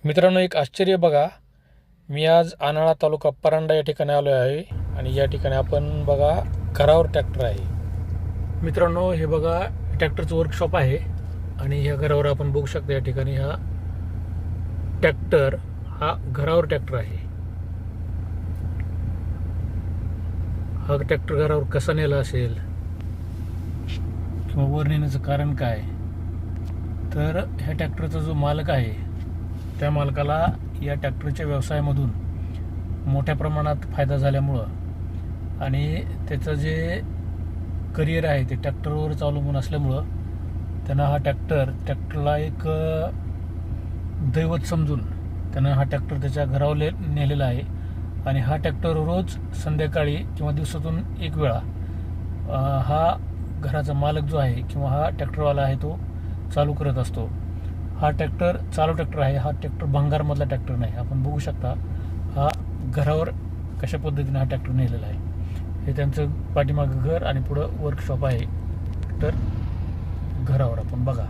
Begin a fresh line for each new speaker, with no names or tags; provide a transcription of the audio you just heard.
मित्रांनो, एक आश्चर्य बघा. मी आज आनाळा तालुका परांडा या ठिकाणी आलो आहे आणि या ठिकाणी आपण बघा घरावर ट्रॅक्टर आहे. मित्रांनो, हे बघा ट्रॅक्टरचं वर्कशॉप आहे आणि ह्या घरावर आपण बघू शकता या ठिकाणी हा ट्रॅक्टर हा घरावर ट्रॅक्टर आहे. हा ट्रॅक्टर घरावर कसा नेला असेल किंवा वर नेण्याचं कारण काय, तर ह्या ट्रॅक्टरचा जो मालक आहे त्या मालकाला या ट्रॅक्टरच्या व्यवसायामधून मोठ्या प्रमाणात फायदा झाल्यामुळं आणि त्याचं जे करिअर आहे ते ट्रॅक्टरवरच अवलंबून असल्यामुळं त्यांना हा ट्रॅक्टरला एक दैवत समजून त्यानं हा ट्रॅक्टर त्याच्या घरावर नेलेला आहे. आणि हा ट्रॅक्टर रोज संध्याकाळी किंवा दिवसातून एक वेळा हा घराचा मालक जो आहे किंवा हा ट्रॅक्टरवाला आहे तो चालू करत असतो. हा ट्रॅक्टर चालू ट्रॅक्टर आहे. हा ट्रॅक्टर भंगारमधला ट्रॅक्टर नाही. आपण बघू शकता हा घरावर कशा पद्धतीने हा ट्रॅक्टर नेलेला आहे. हे त्यांचं पाठीमागं घर आणि पुढं वर्कशॉप आहे. तर घरावर आपण बघा.